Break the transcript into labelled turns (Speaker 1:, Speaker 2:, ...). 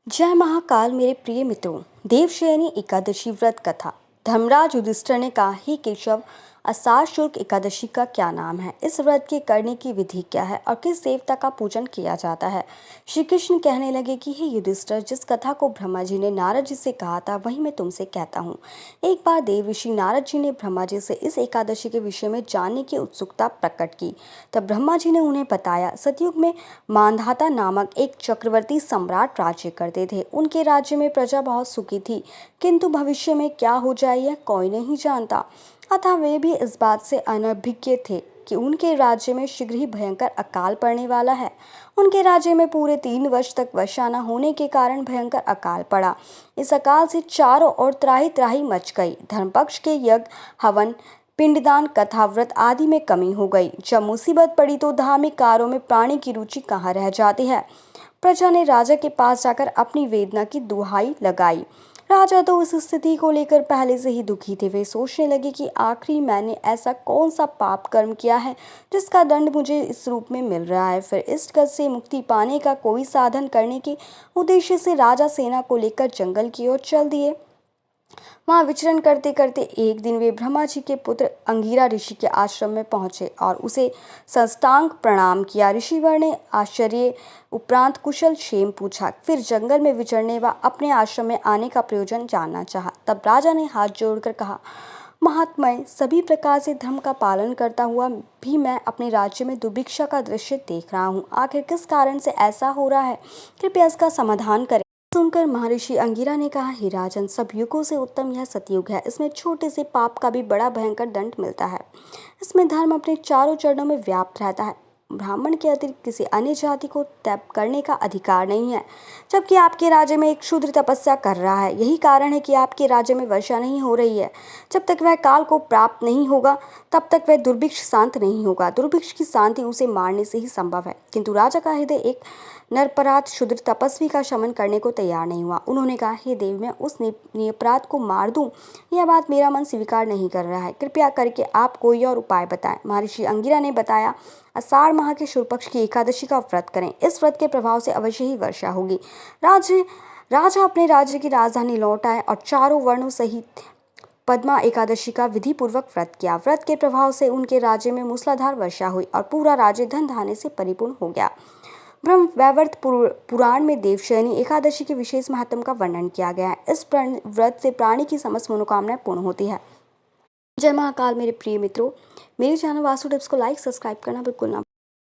Speaker 1: जय महाकाल मेरे प्रिय मित्रों। देवशयनी एकादशी व्रत कथा। धर्मराज युधिष्ठिर ने कहा, हे केशव, आषाढ़ शुक्ल एकादशी का क्या नाम है? इस व्रत के करने की विधि क्या है और किस देवता का पूजन किया जाता है? श्री कृष्ण कहने लगे कि हे युधिष्ठिर, जिस कथा को ब्रह्मा जी ने नारद जी से कहा था वही मैं तुमसे कहता हूँ। एक बार देव ऋषि नारद जी ने ब्रह्मा जी से इस एकादशी के विषय में जानने की उत्सुकता प्रकट की। तब ब्रह्मा जी ने उन्हें बताया, सतयुग में मांधाता नामक एक चक्रवर्ती सम्राट राज्य करते थे। उनके राज्य में प्रजा बहुत सुखी थी, किंतु भविष्य में क्या हो जाए यह कोई नहीं जानता। अतः वे भी इस बात से अनभिज्ञ थे कि उनके राज्य में शीघ्र ही भयंकर अकाल पड़ने वाला है। उनके राज्य में पूरे 3 वर्ष तक वर्षा न होने के कारण भयंकर अकाल पड़ा। इस अकाल से चारों ओर त्राही त्राही मच गई। धर्मपक्ष के यज्ञ, हवन, पिंडदान, कथा, व्रत आदि में कमी हो गई। जब मुसीबत पड़ी तो धार्मिक कार्यों में प्राणी की रुचि कहाँ रह जाती है। प्रजा ने राजा के पास जाकर अपनी वेदना की दुहाई लगाई। राजा तो उस स्थिति को लेकर पहले से ही दुखी थे। वे सोचने लगे कि आखिर मैंने ऐसा कौन सा पाप कर्म किया है जिसका दंड मुझे इस रूप में मिल रहा है। फिर इस कष्ट से मुक्ति पाने का कोई साधन करने के उद्देश्य से राजा सेना को लेकर जंगल की ओर चल दिए। वहां विचरण करते करते एक दिन वे ब्रह्मा जी के पुत्र अंगिरा ऋषि के आश्रम में पहुंचे और उसे साष्टांग प्रणाम किया। ऋषिवर ने आश्चर्य उपरांत कुशल क्षेम पूछा। फिर जंगल में विचरने व अपने आश्रम में आने का प्रयोजन जानना चाहा। तब राजा ने हाथ जोड़कर कहा, महात्मय, सभी प्रकार से धर्म का पालन करता हुआ भी मैं अपने राज्य में दुर्भिक्षा का दृश्य देख रहा हूँ। आखिर किस कारण से ऐसा हो रहा है? कृपया इसका समाधान करें। सुनकर महर्षि अंगिरा ने कहा, हे राजन, सब युगों से उत्तम यह सतयुग है। इसमें छोटे से पाप का भी बड़ा भयंकर दंड मिलता है। इसमें धर्म अपने चारों चरणों में व्याप्त रहता है। ब्राह्मण के अतिरिक्त किसी अन्य जाति को त्याग करने का अधिकार नहीं है। जबकि आपके राज्य में एक शूद्र तपस्या कर रहा है। यही कारण है कि आपके राज्य में वर्षा नहीं हो रही है। जब तक वह काल को प्राप्त नहीं होगा तब तक वह दुर्भिक्ष शांत नहीं होगा। दुर्भिक्ष की शांति उसे मारने से ही संभव है। किंतु राजा का हृदय एक निरपराध शूद्र तपस्वी का शमन करने को तैयार नहीं हुआ। उन्होंने कहा, हे देव, मैं उस निरपराध को मार दूं, यह बात मेरा मन स्वीकार नहीं कर रहा है। कृपया करके आप कोई और उपाय बताएं। महर्षि अंगिरा ने बताया, आषाढ़ माह के शुक्ल पक्ष की एकादशी का व्रत करें। इस व्रत के प्रभाव से अवश्य ही वर्षा होगी। राजा अपने राज्य की राजधानी लौट आए और चारों वर्णों सहित पद्मा एकादशी का विधि पूर्वक व्रत किया। व्रत के प्रभाव से उनके राज्य में मूसलाधार वर्षा हुई और पूरा राज्य धन धान्य से परिपूर्ण हो गया। ब्रह्म वैवर्त पुराण में देवशयनी एकादशी के विशेष महत्व का वर्णन किया गया है। इस व्रत से प्राणी की समस्त मनोकामनाएं पूर्ण होती है। जय महाकाल मेरे प्रिय मित्रों। मेरे चैनल वास्तु टिप्स को लाइक सब्सक्राइब करना बिल्कुल ना